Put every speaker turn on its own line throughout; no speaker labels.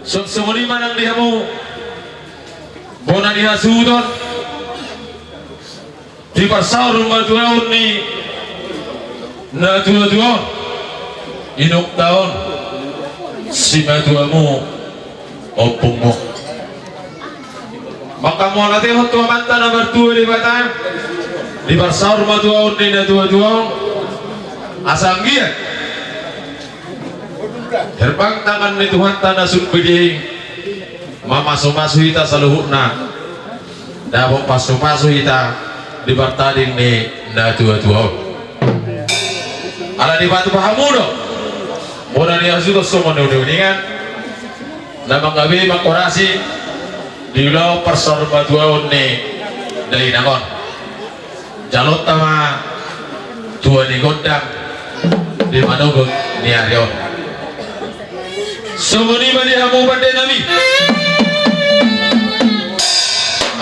Sumuni manang diha mo bona diha sudon di pasar rumah tuaon ni na tua inok taon si madua mo opong mo maka mo natin ho tua manta na bertua di bata di pasar rumah tuaon ni na tua asang giat herbang tangan ni Tuhan tanah sudbiding mamasu-masu hita saluhukna dabok pasu-pasu hita di bartading ni na tua ala di batu pahamudo muna ni asuto sumo nuningan na mangabi makorasi di ulau persor batuaon ni dari nangon jalot tama tua ni gondang di manugod ni aryon sumuni bani hamu bande nami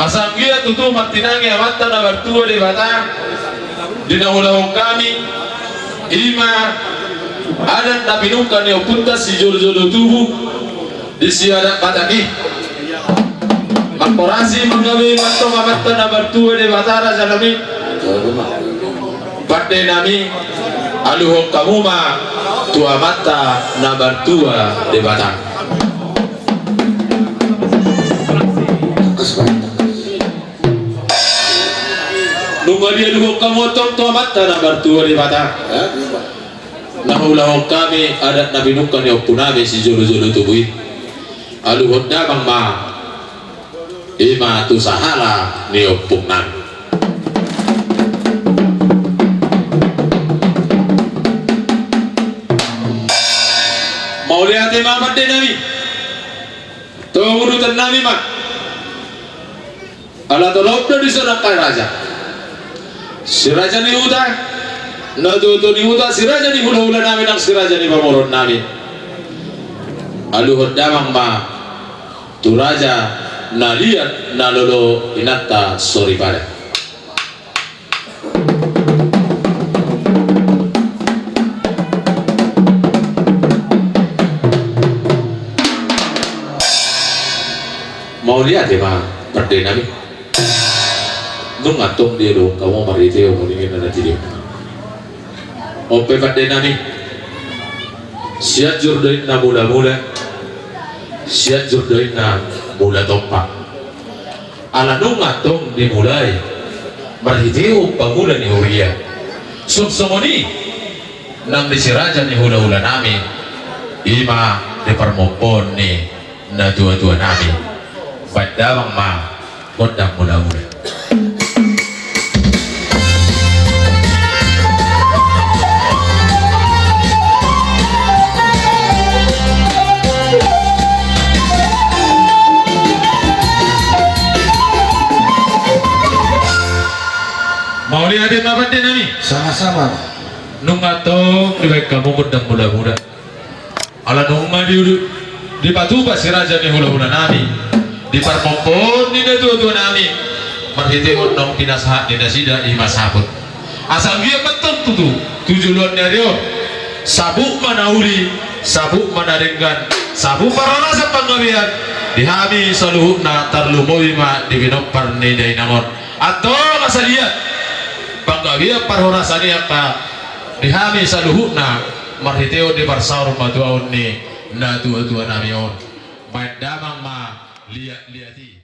asam gia tutu martinangi amanta na bertua di bata di naulau kami ima ada nabinukan yang punta si jodoh tubuh di siada pataki makorasi mengawi manto amanta na bertua di bata raja nami bande nami aluhong kamuma tua mata na bertua di bata nunggu dia dulu kamu tua mata na bertua di bata nahulah kami adat nabi nukan yang punami si jodoh tubuh aluhong dabang ma ima tu sahala ni opungnan mau lihat imam de nabi to urutan nabi mak ala to lobdo di sana kai raja si raja ni uda na to ni uda si raja ni hula nabi nang si raja ni pamoron nabi alu hodamang ma tu raja na lihat na lolo inatta sorry pada mau lihat ya mah perdana nih nung ngatung dia dong kamu mari itu mau ingin ada video ope perdana nih siat jurdain na mula siat jurdain na mula tompak ala nung ngatung dimulai mari itu pangula ni huria sumsumoni nang disiraja ni hula-hula nami ima di permompon ni na tua-tua nami padawang ma gondang mula-mula mau lihat dia apa dia nami
sama-sama
nung atau lebih kamu gondang mula-mula ala nung ma di patuba si raja ni hula-hula nami di parpompon ni tua nami marhite onong tinasah dinasida imasabut asal dia betul tujuan dari sabuk manauli sabuk manaringgan sabuk parana sa panggabihan dihami saluhuna tarlumoy ma dibinopar ni dainamon atau masaliat panggabihan parona saniya ka dihami saluhuna marhiteo di parsaur matuaon ni na tua nami on madamang ma lihat-lihati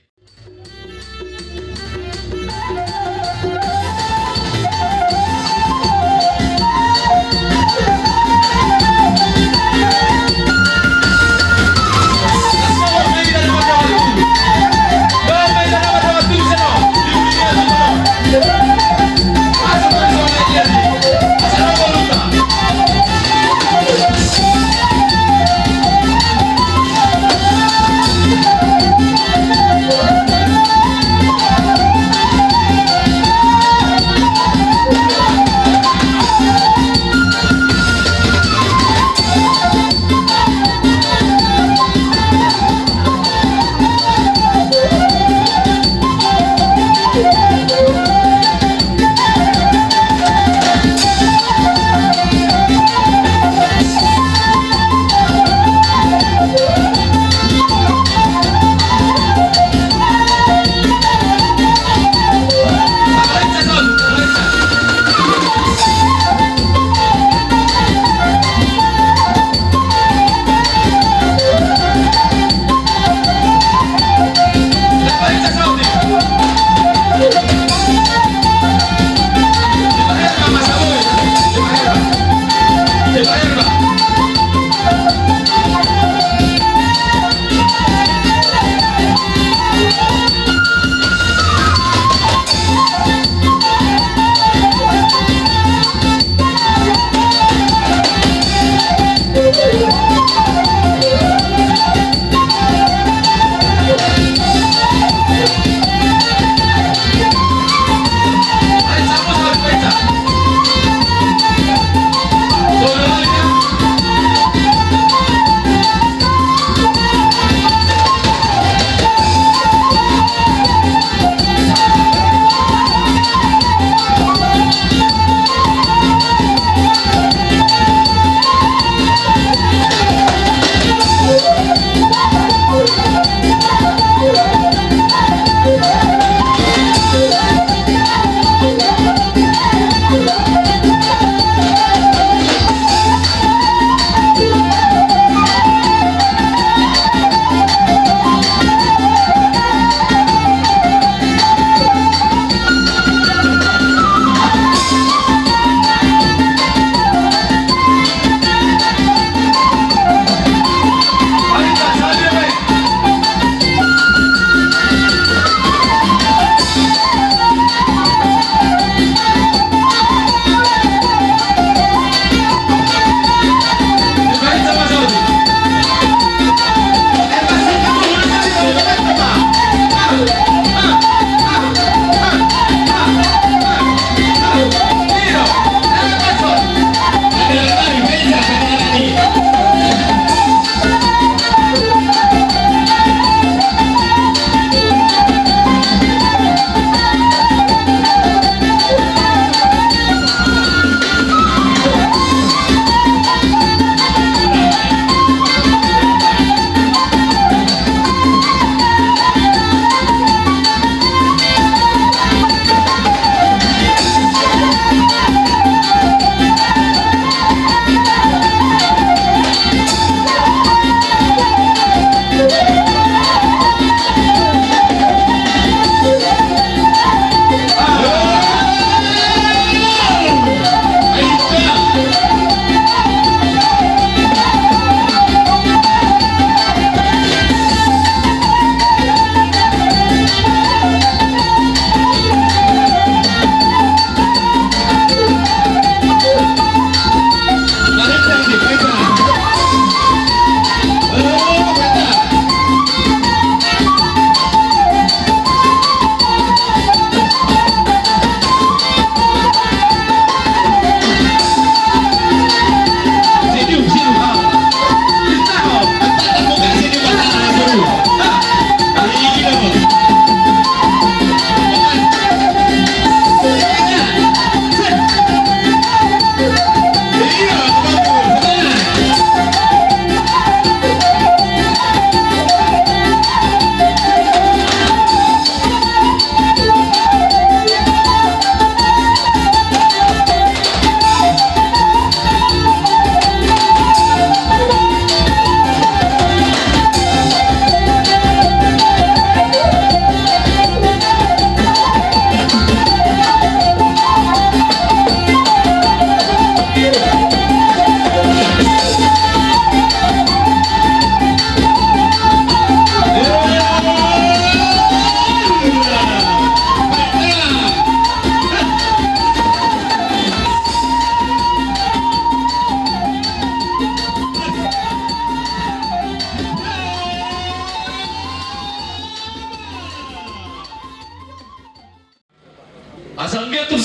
asang dia tu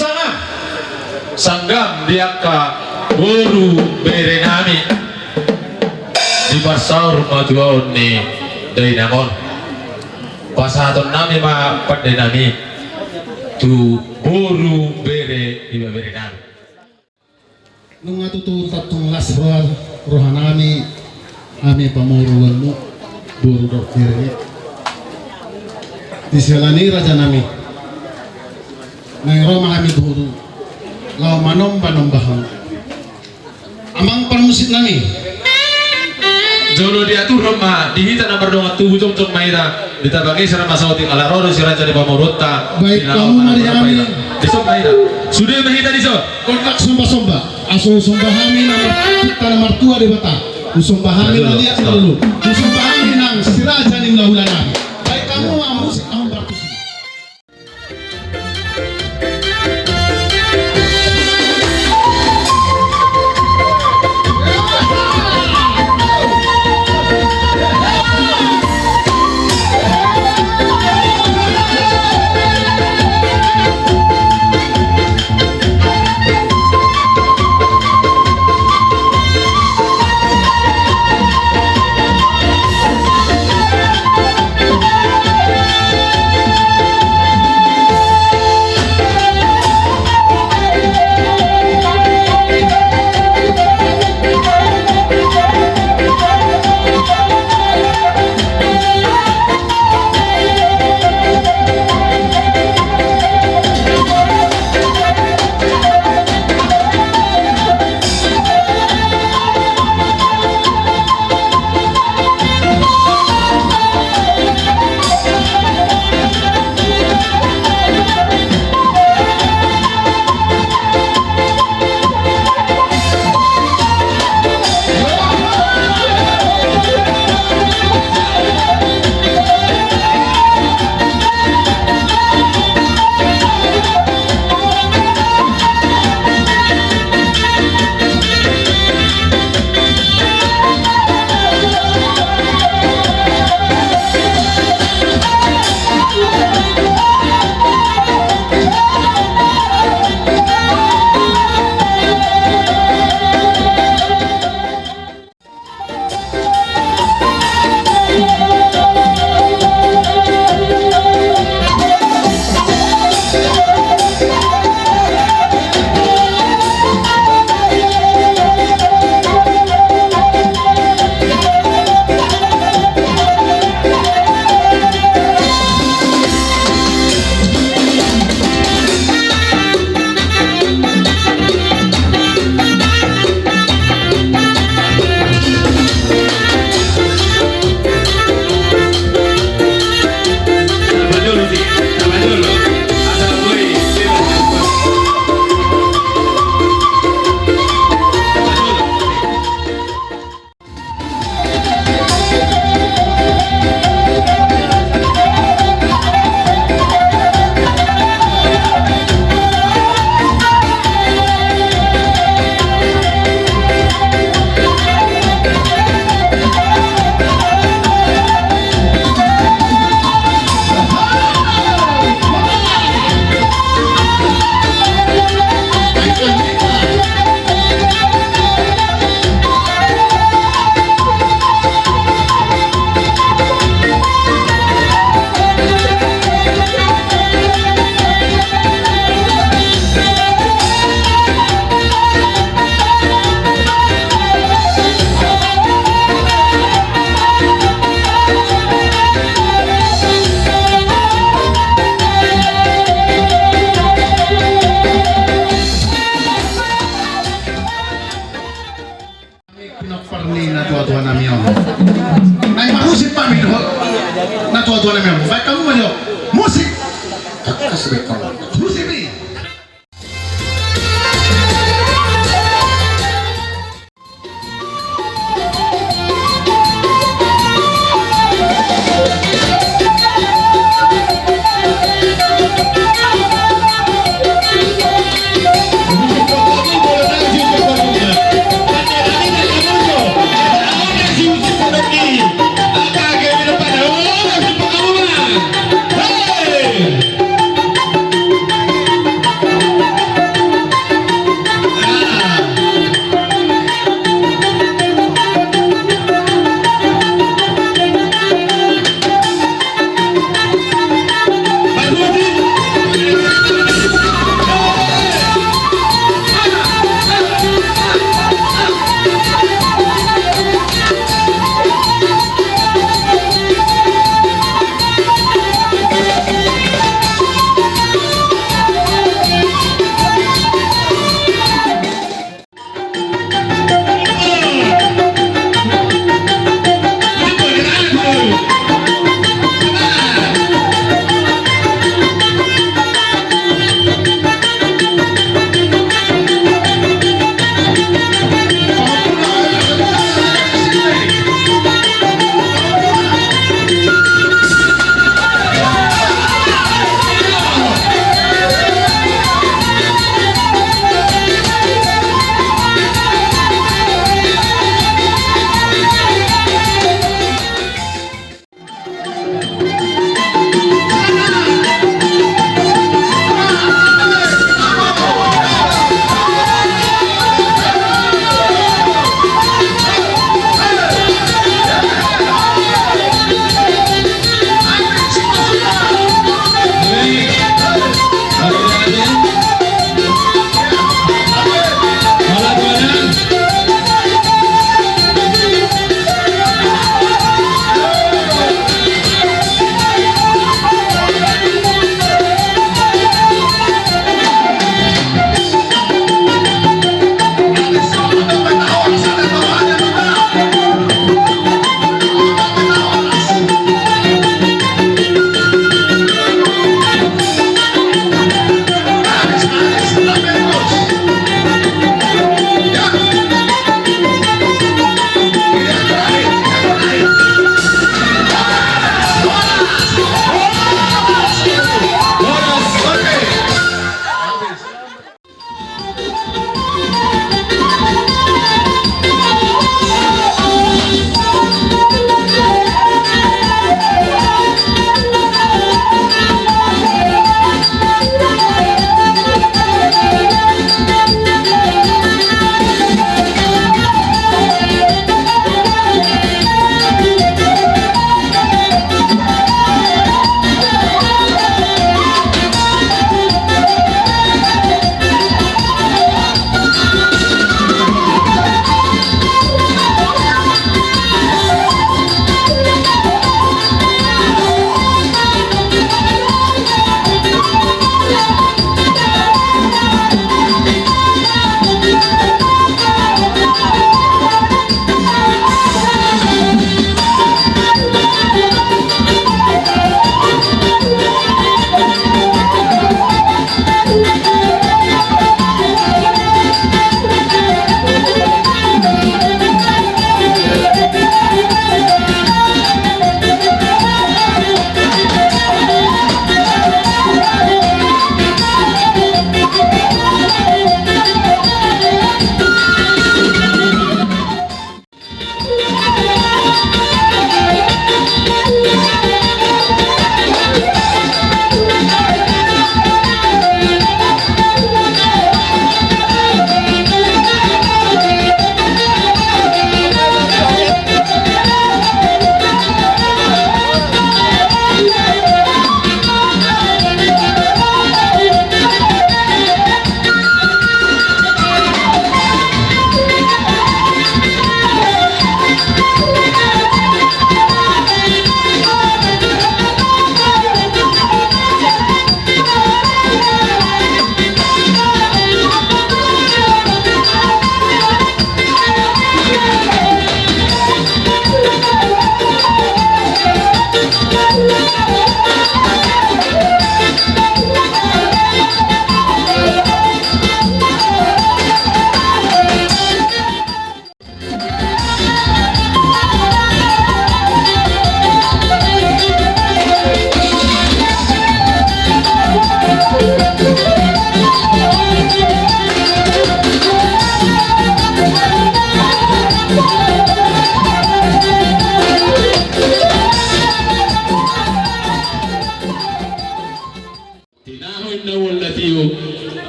sanggam dia ka guru bere nami di pasar majuan ni dari namon pasaton nami ma pada nami tu guru bere di bere nami
nung atutun tatong las rohanami ami pamuruan mo buru dokter ni di selani raja nami nang Roma kami guru lau manomba-nombahan amang permusit nami
jolo dia tu Roma dihita na berdonga tu bujong maida ditabagi sira masauti ala rodo si raja di pamurutta
baik kamu Mariami
disok maida sudah mahita disok
kontak somba-somba aso sombahami nama kita nomor tua di bata usombahami na lihat dulu usombahami nang si raja ni mulahulan baik kamu amus amang bertusi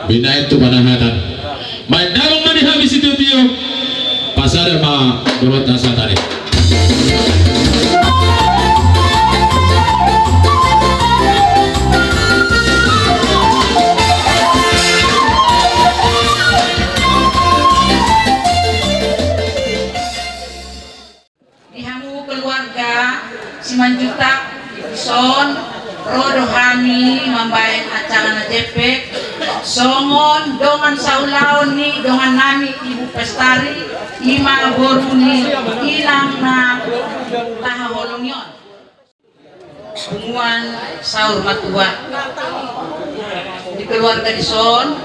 bina itu panahatan main dalam mani habis itu tio pasar ma dorot nasa tadi
dihamu keluarga Simanjutak son rodo kami membayang acara jepek songon dongan saulaon ni dongan nami ibu pestari ima boruni ilang na taha holongyon bunguan saur matua di keluarga di son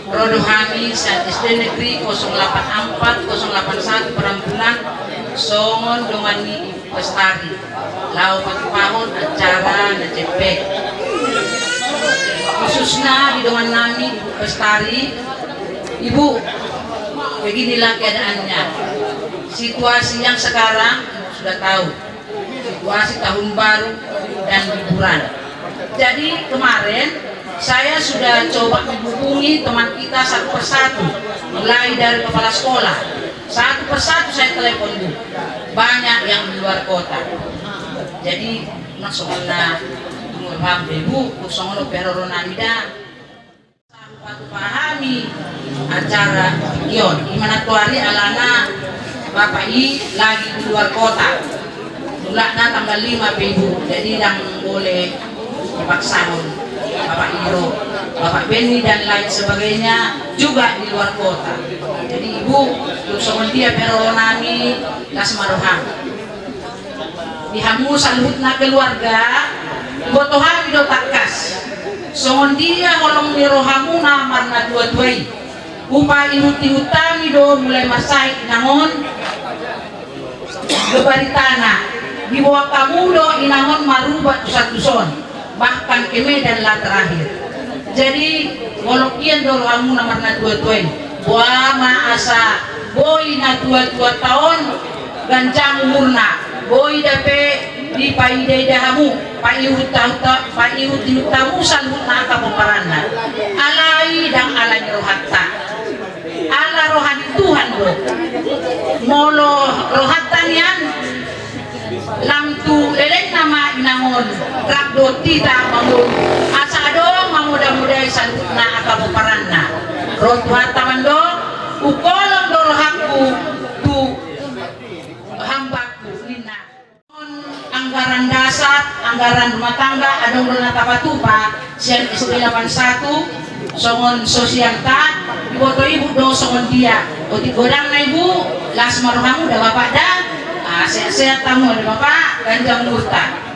rodo kami saat SD negeri 084 081 Perambunan songon dongan ni ibu pestari lau pagpahon acara na jepek khususnya di dongan nami ibu pestari. Ibu, beginilah keadaannya, situasi yang sekarang sudah tahu, situasi tahun baru dan liburan. Jadi kemarin saya sudah coba menghubungi teman kita satu persatu, mulai dari kepala sekolah, satu persatu saya telepon Bu, banyak yang di luar kota. Jadi maksudnya paham ibu kusongono peroro namida sampai pahami acara ion gimana tuari alana bapak i lagi di luar kota bulannya tanggal 5 ibu jadi yang boleh dipaksakan bapak Iro bapak Benny dan lain sebagainya juga di luar kota jadi ibu kusongon dia peroro nami lasmaroham dihamu salutna keluarga botohan do takas songon dia holong ni rohamuna marna dua-duai upah inuti-utami do mulai masai inangon gebari tanah di bawah kamu do inangon marubat tusan-tuson bahkan ke Medan lah terakhir jadi walaupun do rohamuna marna dua-duai buah asa boy na dua tahun ganjang umurna boy dape di paidai dahamu paiut tamu salhut na kapaparanna alai dan alai rohatta ala rohani Tuhan do molo rohatan yan lamtu leleng nama inangon rakdo tita mamun asa dong mamuda-mudai salhut na kapaparanna rohata mando ukolong do rohaku tu hambaku lina anggaran dasar, anggaran rumah tangga, ada mulai tapatupa, siang SD 81, songon sosial ta, ibu ibu do songon dia, oti godang na ibu, las maruhamu dah bapak dah, sehat-sehat tamu ada bapak, ganjang murta.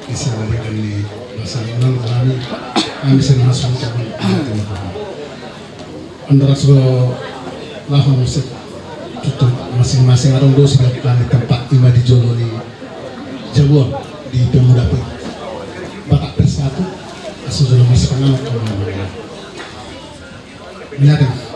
Bisa memberikan di masa lalu kami bisa masuk ke antara sebuah lahon tutup masing-masing orang dos sudah di tempat lima di Jolo di Jawa di Pemuda Batak Persatu sudah masuk ke nama lihat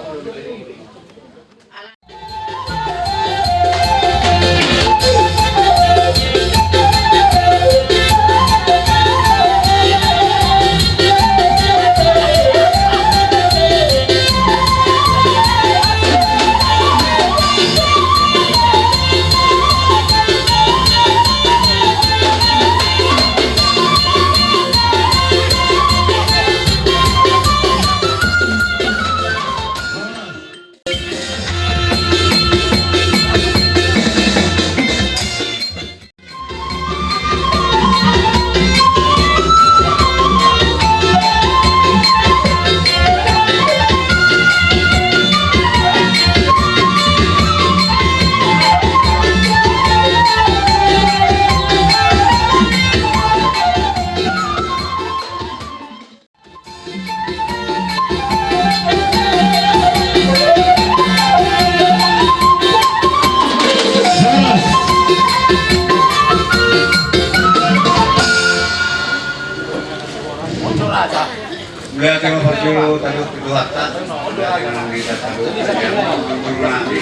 Mula kayo mapagyo tayo piduhata. Mula kayo nang kita tayo. Nabi.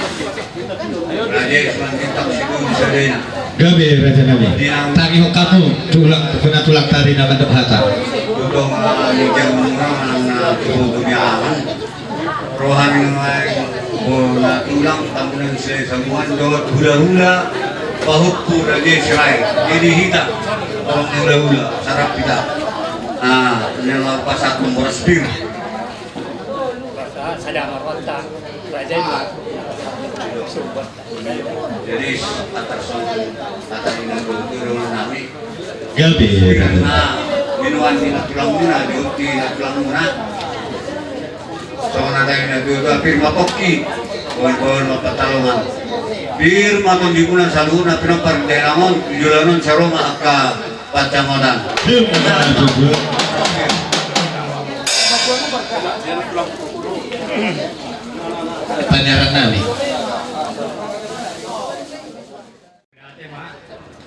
Raja selanjutnya tak situ bisa dena.
Gabi Raja Nabi. Tangi ho kamu tulak tari na kadap hata.
Dudong di jam orang na tubuh aman. Rohani na tulang tambunan saya semua dot hula-hula pahukku raja serai. Jadi hitam. Orang hula-hula sarap kita. Yang pasat nomor spir.
Sadar merontak raja
Jadi atas ini dengan kami.
Gabi
Karena minuan ini tulang muna, diuti tulang muna. Soalnya ada yang itu firma koki, kawan-kawan mapatalongan. Firma kondibunan saluna pinapar denamon, julanon saroma aka pacamodan.
Panyaran Nabi.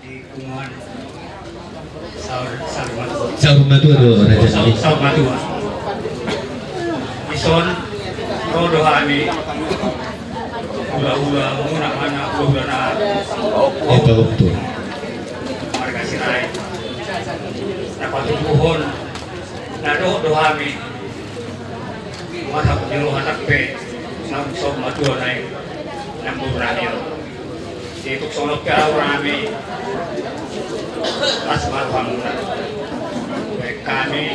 di Kumuan Saur
Saur Madura Raja Nabi.
Saur Madura Ison rodohani hula-hula muna mana hula na
Itu betul.
marga sirai napatubuhon na dohami mata penyeluhan takpe ng Saur Madura na ng Buranil dito sonok ka rami as marhamuna kami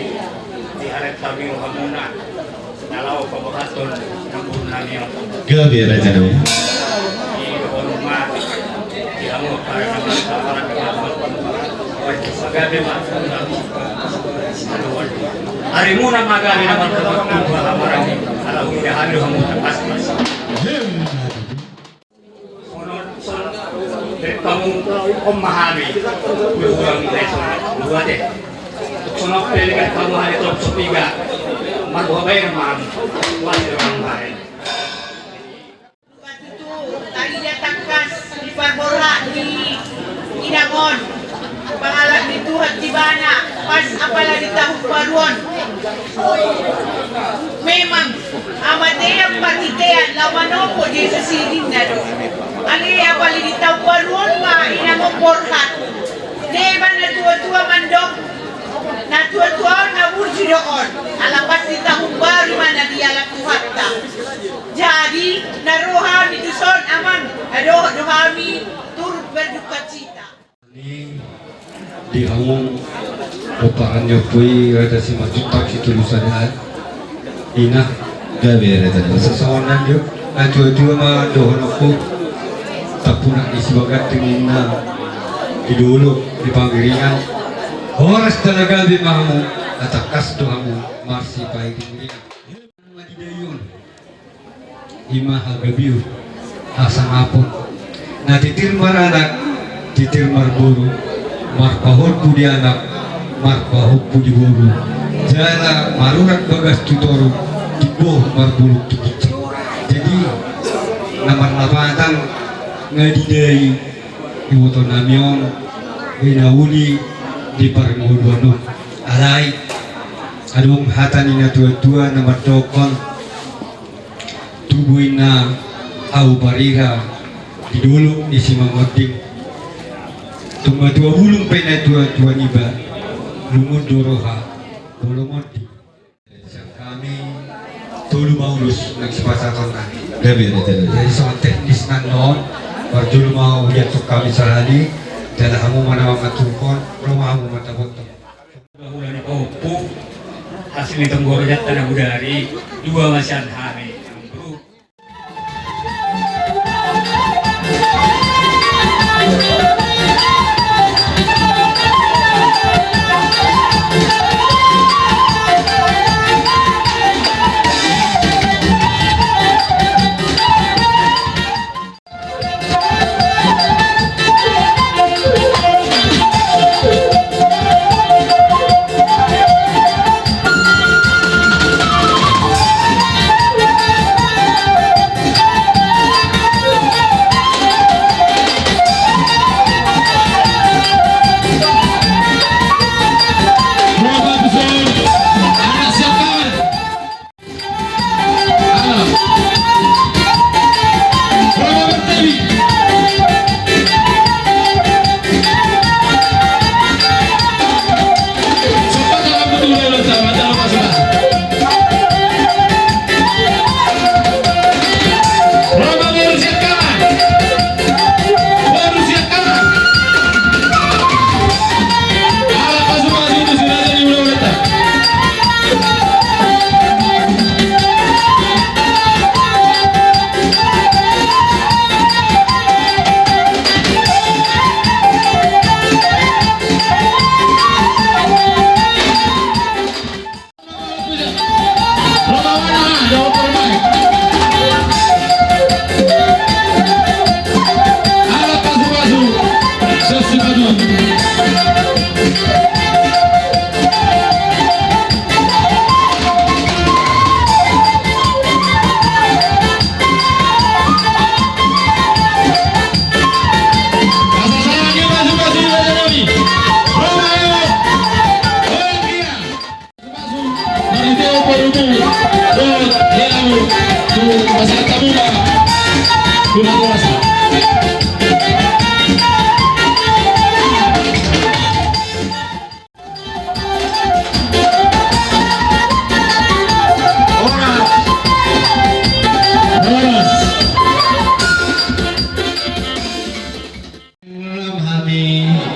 di harap kami hamuna nalaw pabakaton ng Buranil
Gabi Raja Nabi.
di hormat di amo para naman sa para magabi hari muna magabi naman sa marami alaw hindi hamu pas kamu memahami kurang lesson dua deh sono pelikan kamu hari top sepiga marwa bayar mam wajib orang lain
tadi datangkan di Barbora di Inangon pangalan di Tuhan Tibana pas apalah di tahun baruan memang amadea patitean lawan po di sa sidin na do ali apali di tahun baruan ma Inangon Borhat deba na tua-tua mandok na tua-tua na burji doon alapas di tahun baru mana dia lakuhatta jadi narohami duson aman rohami turut berduka cita
Ini dihamung oparannya pui ada si maju tak si tulisannya ina
Gabi Raja Nabi.
seseorang dia dua mah dohon aku tak puna isi bagat tingina di dulu di panggiringan horas tenaga di mahamu atakas doamu marsi pai tinggiringan madidayun ima hagabiu hasang apun na titir maranak titir marburu marpahor pudi anak marpahor pudi boru jala marurak bagas tutoru tiboh marbulu tukici jadi namar lapatang ngadidai iwoto namion winawuli di parenggodono alai adung hatanina tua-tua namar dokon tubuina au barira di dulu isi mangoting tunggu dua bulung pena dua niba lumur doroha bolomoti kami tulu maulus nagsipasakon na
Gabi Raja Nabi.
jadi soal teknis nanon barjulu mau lihat kami sarani dan kamu mana mengaturkan rumah kamu mata botol
bulan opo hasil tenggorokan tanah budari dua masan hari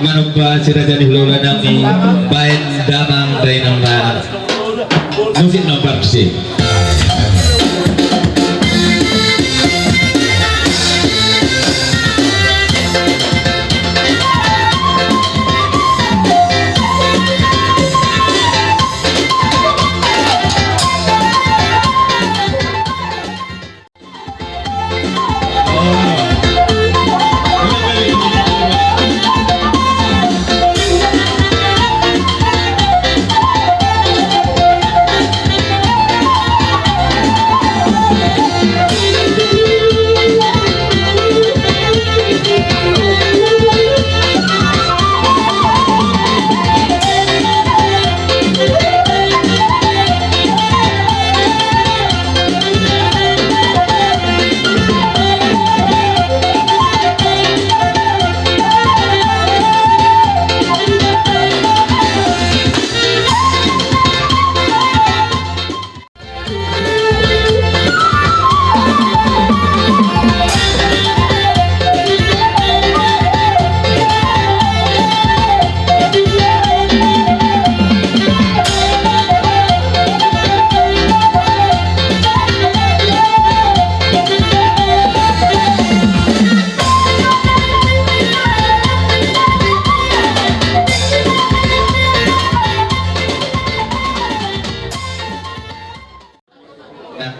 Manubah sirajani hula nami bain damang dainama musik nomor sih.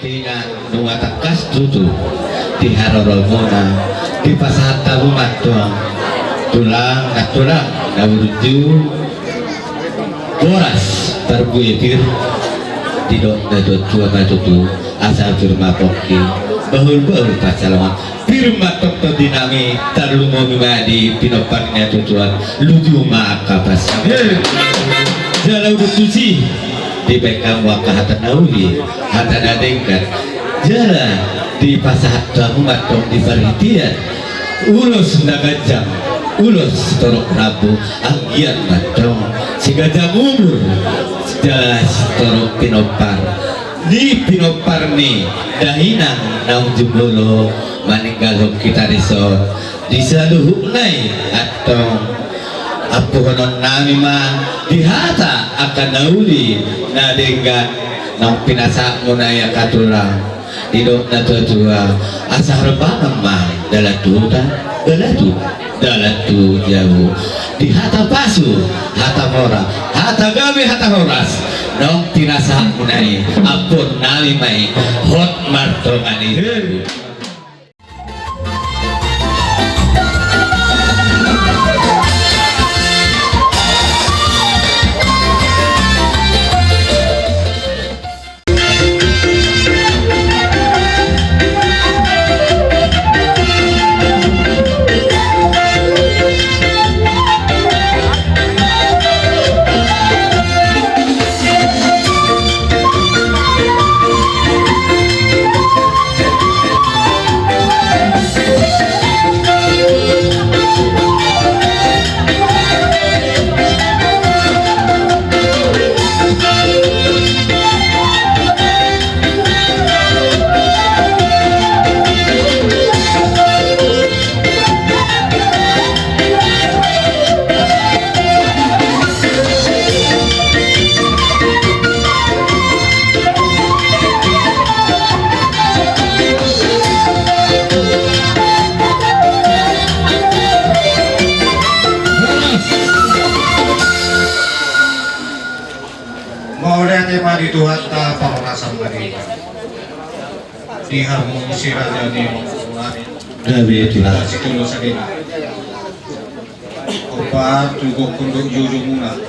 Kina nunga takas tutu di haroromona di pasar tabu matong tulang naburuju boras terbuitir tidak ada tua matutu asal firma poki bahul pacalangan firma tok dinami tarlumo mimadi pinoparnya tutuan luju maakapas jalau betusi di bekam wakah hata nauli hata nadengkan jalan di pasar tamu matong di Paritian ulus nagajang ulus torok rabu anggian matong si gajah umur jalan torok pinopar di pinopar nih dahinang naung jumlolo maninggalong kita risot di saluhuk nai atong apo konon nami mah dihata akan nauli na dengan nang pinasa mo na ya katulang idok na tuwa asa rebangan mah dalatu jauh dihata pasu hata mora hata gawe hata horas nang pinasa mo na apon nami mai hot martongani.
Itu hatta pamerasan tadi di harmonisi raja di Mangkulani
Gawe tulang
situ lo sadina obat juga kunduk jujumuna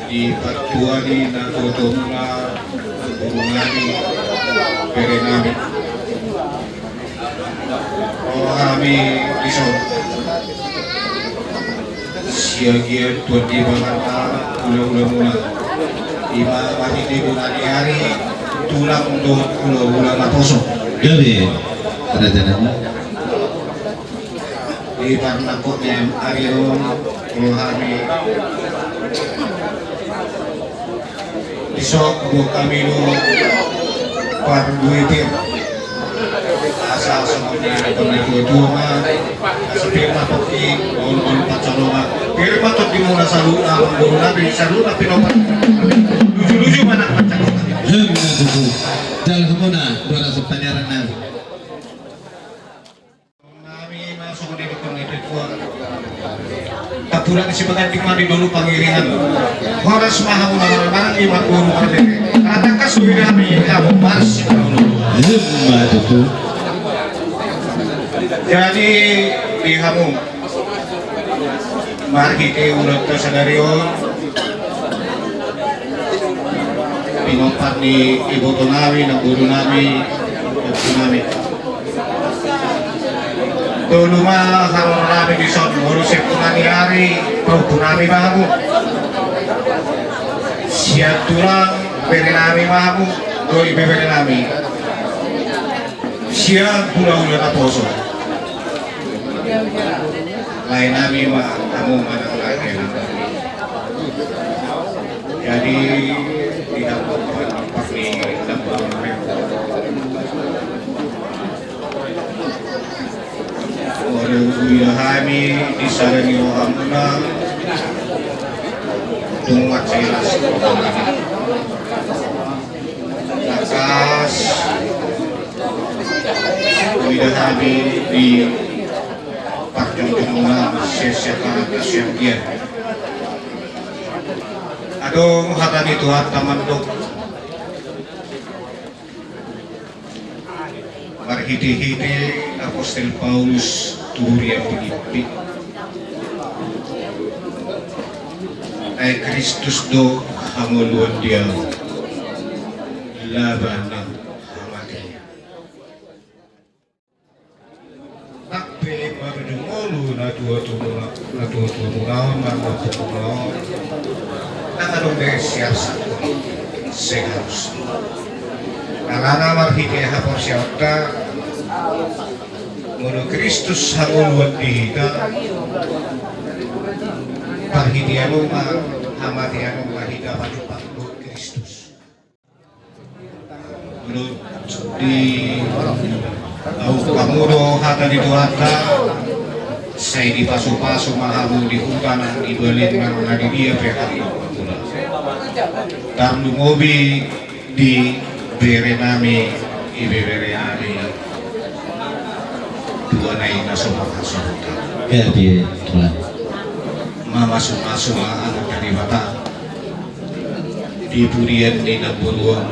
di patuani na kotomuna burungani perenami kami risau siagia tuan di bangana ulang-ulang muna Ima Mahidi Bunaniari tulang untuk ulang Matoso
Gabi Rajananya
di Parnakotnya Arion Rohani Isok buat kami Parduitir asal semuanya pemilu dua sepirma toki on pacoloma pirma toki muna saluna guru nabi saluna pinopat lucu-lucu mana macam
Tuku Jalan kemana Dora sepanyaran
kami masuk di dukung itu tua aturan si pengantin mandi dulu pangiringan horas maha munawan barang iman guru merdeka katakan sudah kami kamu masih
Tuku
jadi di kamu margi ke ulat kesadaran pinopar di ibu tunami na guru nami tunami dulu mah kalau nami di son ngurus tunani hari kau tunami mahamu siap tulang beri nami mahamu doi beri nami siap pulau ulat aposo lain nami mah kamu mana lagi jadi tidak pakai dampak orang wilahami disarani rohamuna tungat jelas lakas wilahami di Parjongjongan sesiakan kasihan adong hatani Tuhan taman dok marhiti-hiti Apostol Paulus turi yang Filipi ay Kristus do hamuluan dia laban ng hamati takpe mabidungolo na tuwa-tuwa nakadong dari siap satu seharus nalana marhiti hapon siyata mulu Kristus hamuluan dihita parhiti anuma hamati anuma hita padupak Kristus mulu di au kamuro hata di tuata saya di pasu-pasu mahamu di hutan di belin mana di dia pihak tarlu ngobi di berenami ibe berenami dua nai nasumah hasuta
Gabi Tuhan
mama suma anak dari mata di purian di naburuan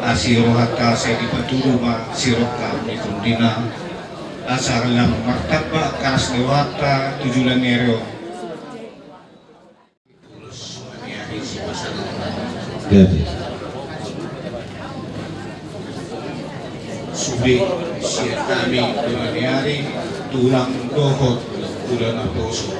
asiro hatta saya di patuluma sirokka di kundina asar lam martaba karas dewata tujulan nero
Gabi
subi siya kami dumaniyari tulang dohot ulan atoso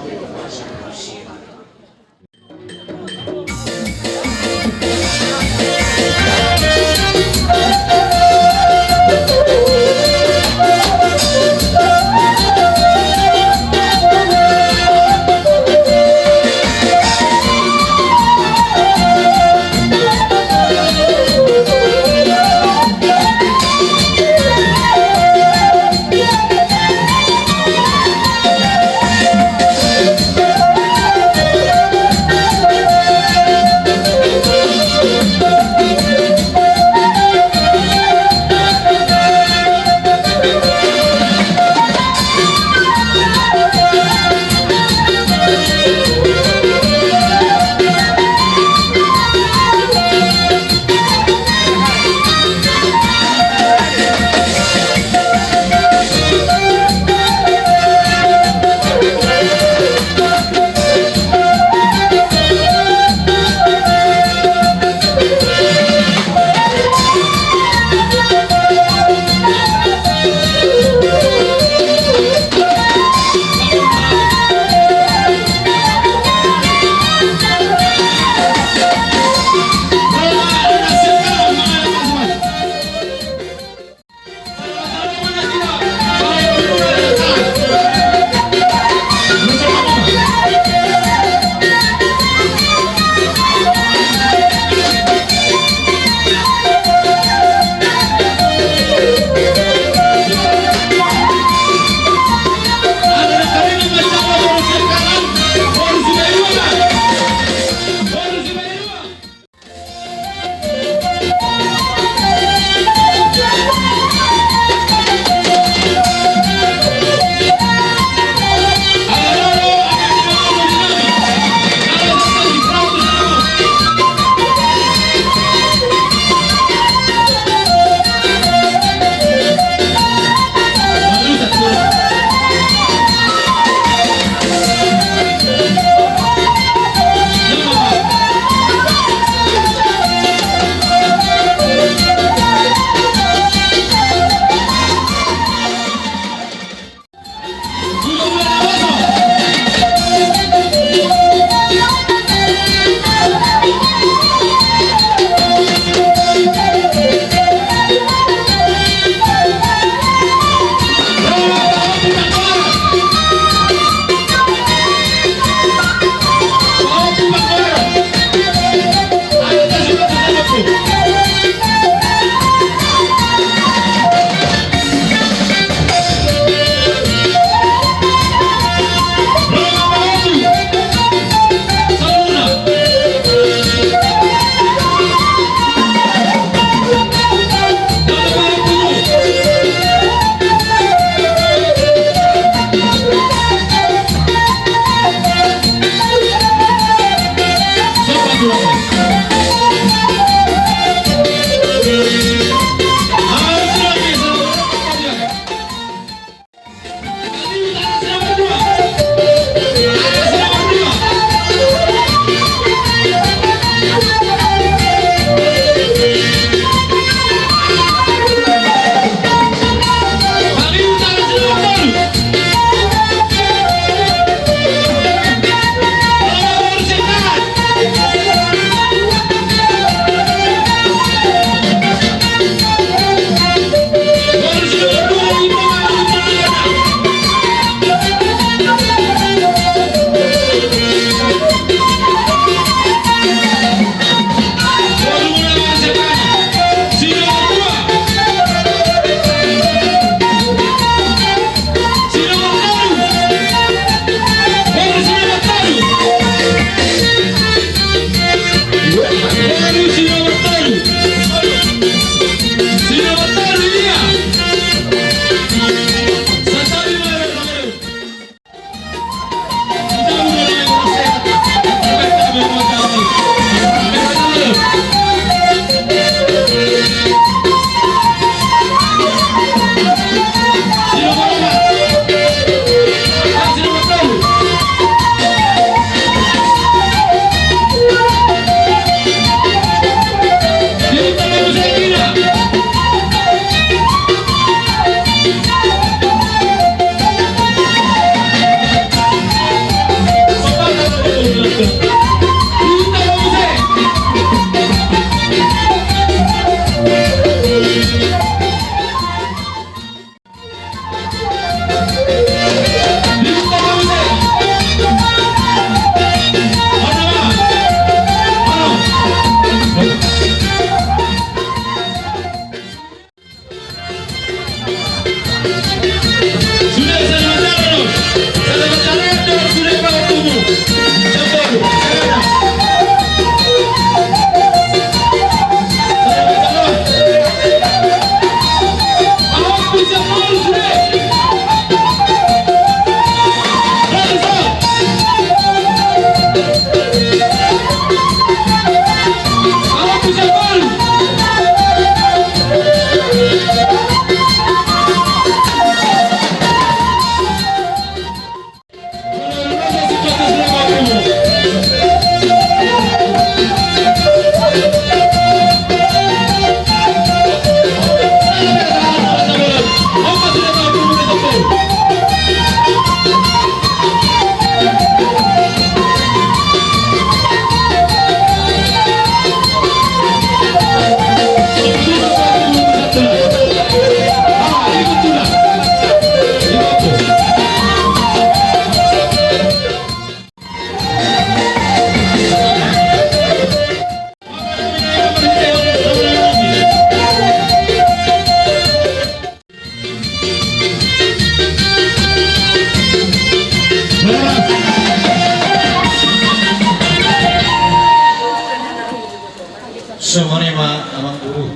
Sumone ma amang guru.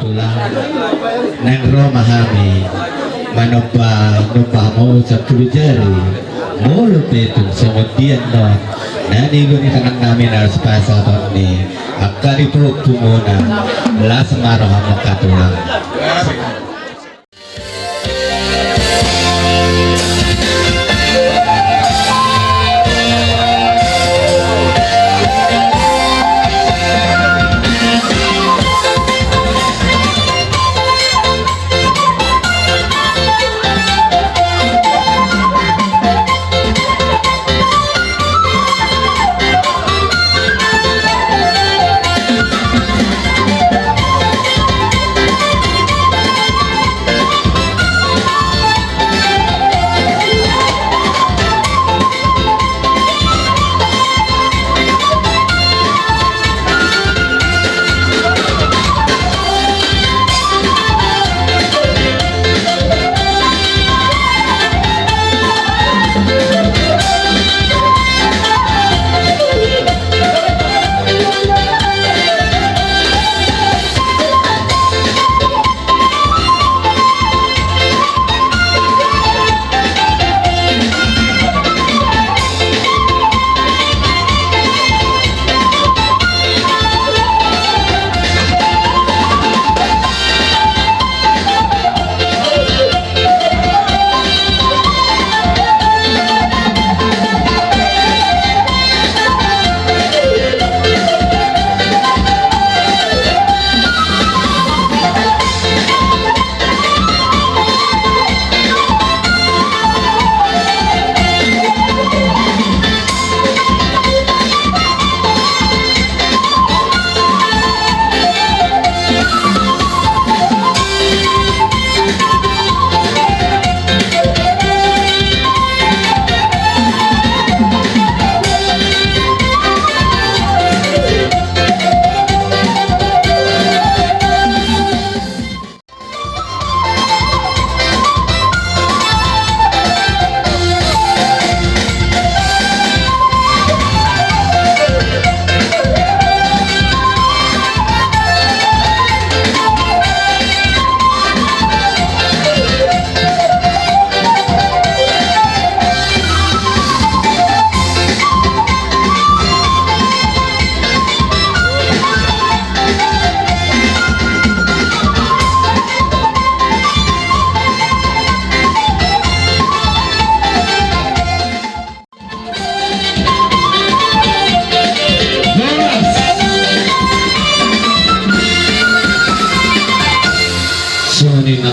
Tulang nang romahami manopa mo sa kubijari mulu petung kemudian no nani guni tangan namin harus pasal ni akari po pumuna las maroh mo katulang.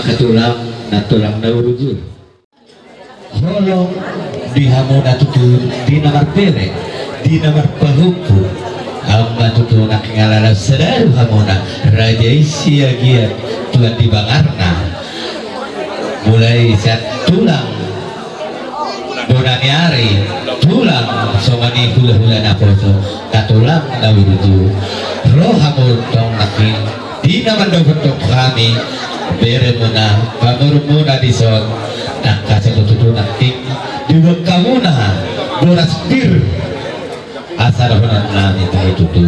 Katulang natulang na urujul holong di hamona tutun di namar pere di namar pahupu hamba tutun nak ngalala sadaru hamona raja isi agiat tuan di bangarna mulai saat tulang bonaniari tulang somani hula-hula naposo katulang na urujul roh hamur tong nakin di namar dobetok kami bere muna pamur muna dison nak kasih tututu nanti dibuat kamu nah boras bir asal benar nami tahu tutu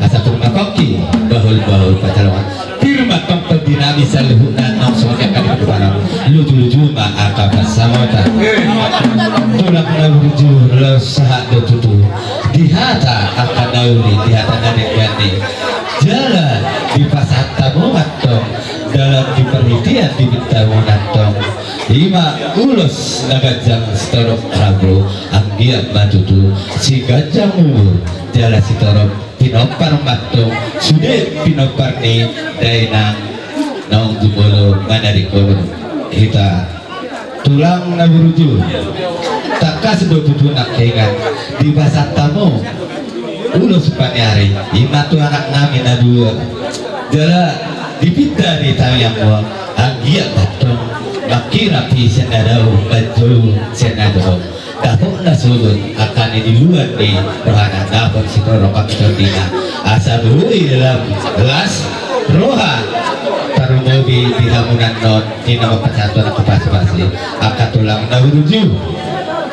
asal turun koki bahul pacaran bir matang pedinami selalu nanong semuanya kan di depan lucu mah akak samota tulang lucu lesah tutu di hata akan nauli di hata nani jalan di pasar tamu matong dalam diperhatian di bintang natong lima ulus nagajang setorok rabro anggiat matutu si gajang umur jala si torok pinopar matong sudah pinopar ni dainang naung jumolo manarikon kita tulang naburuju takas betutu nak kengan di pasar tamu ulus panyari lima tu anak nami nadua jala dipita di tayang mo anggiat batong makira pi senadau baju senadau dapok na sulun akan di luar di rohana dapok si torok kapitotina asa buhui dalam gelas roha tarumobi di hamunan not di nama persatuan kapasipasi akan tulang nauruju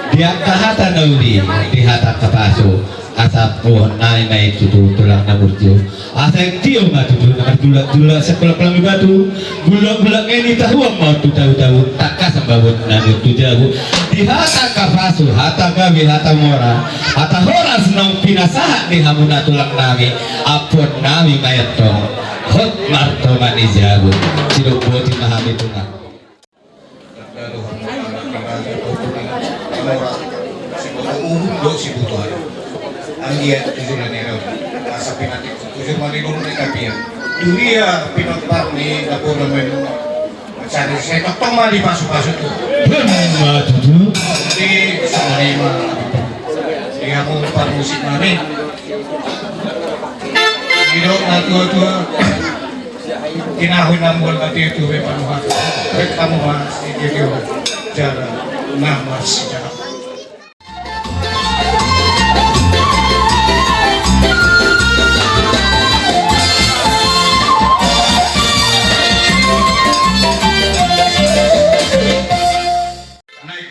di angka hata naudi di hata kapasu asap pohon nai mai tulang na burjo asap tio ma dula sekolah pelangi batu gula ini tahu mau tahu takka sambawut na tu jauh di hata kafasu hata gawi hata mora hata horas nong pinasahat ni hamuna tulang nami apun nami mayatong hot marto mani jauh sidok boti mahami tunang
ang iya tujuan nila asa pinatik tujuan manilong ni kapia dunia pinagpar ni dapur namin cari saya ketong mali pasok-pasok tu jadi sama lima dia mau par musik namin hidup na tua kinahon ng buwan natin ito ay panuhat kamu mas itu jalan namas jalan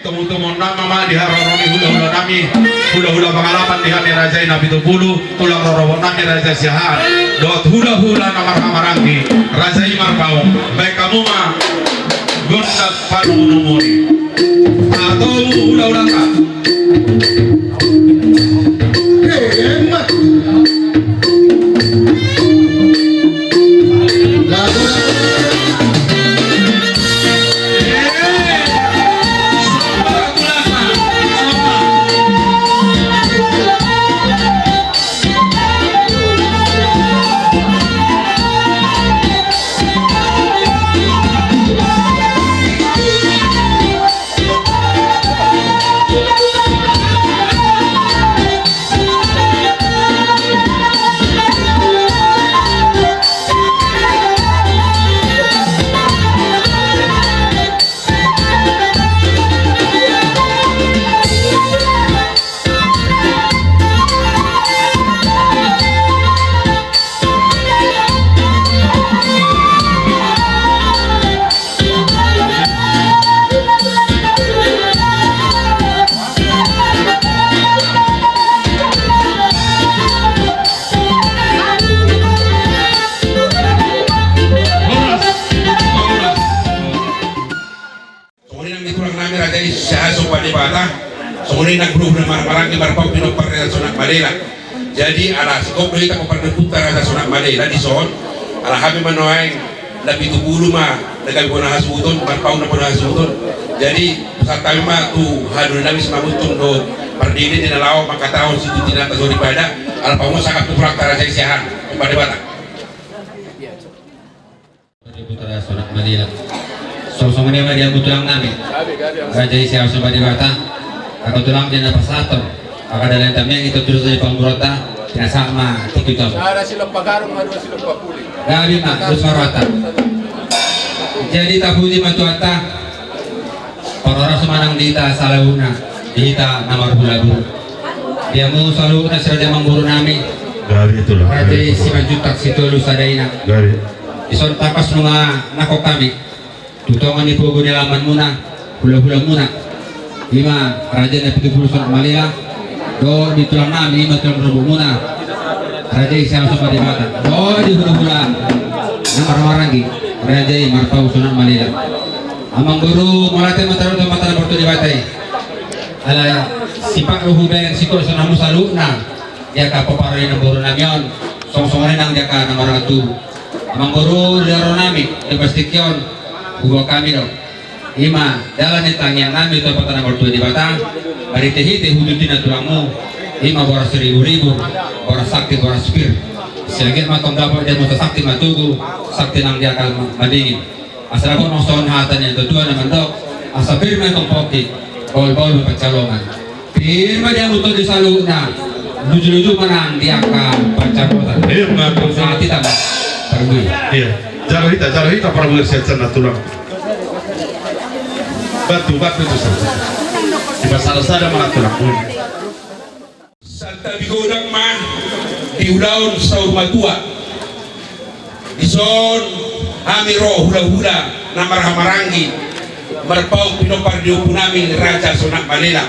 temu-temu nama di haroroni hula-hula nami hula-hula pengalaman di hari Raja Nabi Tupulu tulang rorowon nami Raja Siahaan dot hula-hula nama Kamarangi Raja Imar Pau baik kamu mah gondak panu numuri atau hula-hula kak
hemat
Kemudian nagruh na marami marpaw pinoparel Sunak Malila. Jadi ala sikop kita ko pagputar sa Sunak Malila di son. Ala kami manoy labi tubulu ma nagay ko na hasuton marpaw na po na hasuton. Jadi sa tayo ma tu hadul namin sa mabuntong do pardini dinalaw makataon si tinata so ibadah. Ala pa mo sakap turak tara sa isihan pada bata.
Putra Sunak Malila. So-so dia dia butulang namin. Raja Isiaw sa Badibata. Ako tulang din na pasato. Akadalan kami ito terus dari pamurata sinasama tikito.
Ada silang pagarong ada silang papuli.
Gabi ma terus marata. Jadi tabuti matuata. Para semanang dita salahuna dita namar bulabu. Dia mau selalu na sila mangguru nami.
Gari itulah.
Raja si majutak si tulu sadaina.
Gari.
Ison tapas mga nako kami. Tutongan ni pugo nilaman muna. Hula-hula muna. Lima Raja na 70 Sunak Malila do di tulang nami 5 tulang rubu muna Raja Isiaw sa Badibata do di hula-hula na maramarangi Raja Marpau Sunak Malila amang guru mulate mataro to mata borto di batay ala sipak ruhuben sikol sa namu saluna dia ka paparoy ng guru namyon song-songan nang dia ka na maratu amang guru laro nami di pastikyon huwa kami do Ima dalam itang yang nami itu patah nomor 2 di Batang dari tehite hudutin tulangmu ima boras 1000 boras sakti boras spir selagi matong dapat dia mau sakti matugu sakti nang dia akan madingin asal aku nongson hatan yang kedua naman dok asal firma itong poki bol-bol berpacalongan firma dia muto di saluna luju-luju menang dia akan pacarotan saat kita pergi
Iya, jauh kita para bersiap tulang. Batu itu saja. Di pasar sada malah tulang pun.
Santa bigodang mah diulaun sa urmatua. Ison hamiro hula-hula na marhamarangi marpau pinopar diupo namin Raja Sunak Malila.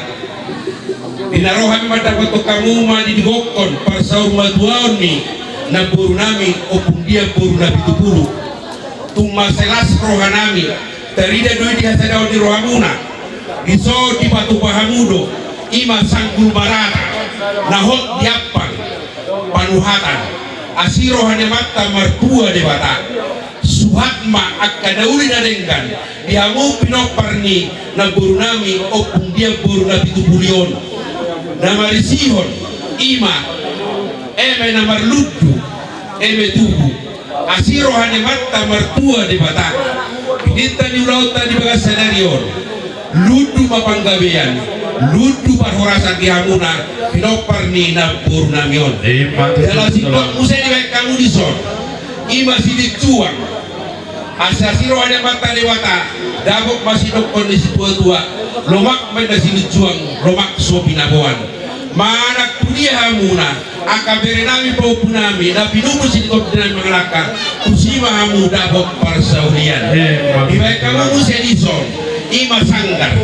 dinarohami mendapat kamu madi digokon parsaur maduaon ni na buru nami opung dia buru nabi tupulu tuma selas rohanami terida doi di hasadao di rohamuna iso di batu pahamudo ima sanggul barata nahot diapang panuhatan asirohane mata martua de bata suhatma akadauli nadengkan dihamu pinoparni na buru nami opung dia buru nabi tupulion na marisihon ima eme na marludu eme tubu asirohane mata martua de bata kita di lauta di bagas senarion ludu mapanggabean ludu parhorasan dihamuna pinoparni na buru namion dalam sikap musai di kamu di son ima sidik cuang asasiro ada mata dewata dabok masih dok kondisi tua-tua lomak main sidik cuang lomak sopi nabuan mana kuliah hamuna akabere nami paupu nami na pinumu sidik dinami mengelakkan kusima hamu dabok parsaulian di baik kamu musai di son ima sanggar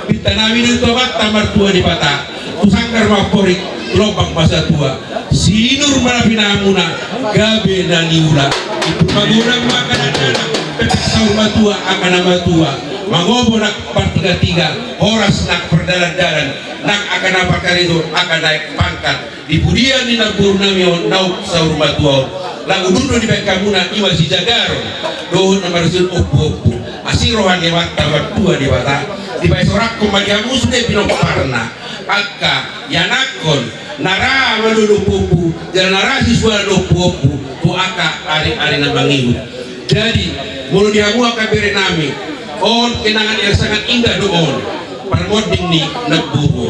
kita nami itu mata martua di patah kusanggar maporik lobang masa tua sinur marapinamuna gabe naniula itu magurang makanan anak pepesau matua akan nama tua mangobo nak partiga horas nak perdalan-dalan nak akan apa kali itu akan naik pangkat di budian di nabur namion nauk saur matua lagu dulu di bekamuna iwa si jagaro dohon nama resul opo asirohan lewat tawat tua di bata di baik sorak kumadiamu sudah pinok parna akka yanakon nara melulu pupu dan nara siswa lo pupu tu aka ari na bangiu jadi mulu dihamu akan beri nami on kenangan yang sangat indah doon permoding ni nagbubo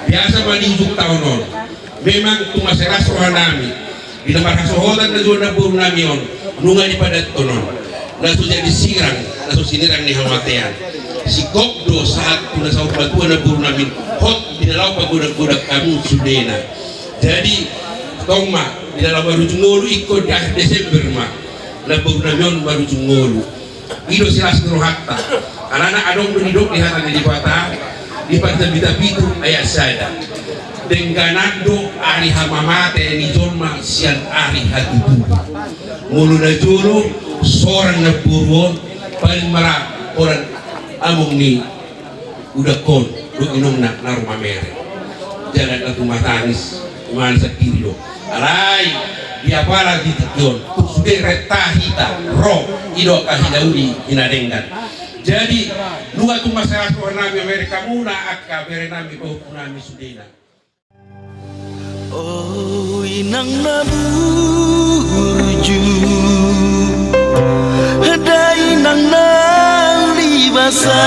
biasa manijuk tahun on memang tu masalah rohan nami di tempat hasohotan na zona buru nami on nunga di padat tonon nasu jadi sirang nasu sinirang ni hamatean si kopdo saat kuna saut batuan na buru nami hot di dalam pagodak-godak kamu sudena jadi tongma di dalam baru cungolu ikut di akhir Desember mah na buru namion baru cungolu ido silas hatta anak adong berdidok di hatan di patah di patah bita-bitu ayat sada dengganando ari hamamate ni zonma sian ari hatutu mulu na jolo seorang na buruon paling marah orang among ni udah kon do inong na rumah mere jalan ke rumah tangis cuman sekilo alai dia pala di tikyon sudah retahita roh ido kahidaudi inadenggan jadi dua tu masalah nami Amerika muna akka bere nami ko nami sudena
oh inang naburju ada inang nang libasa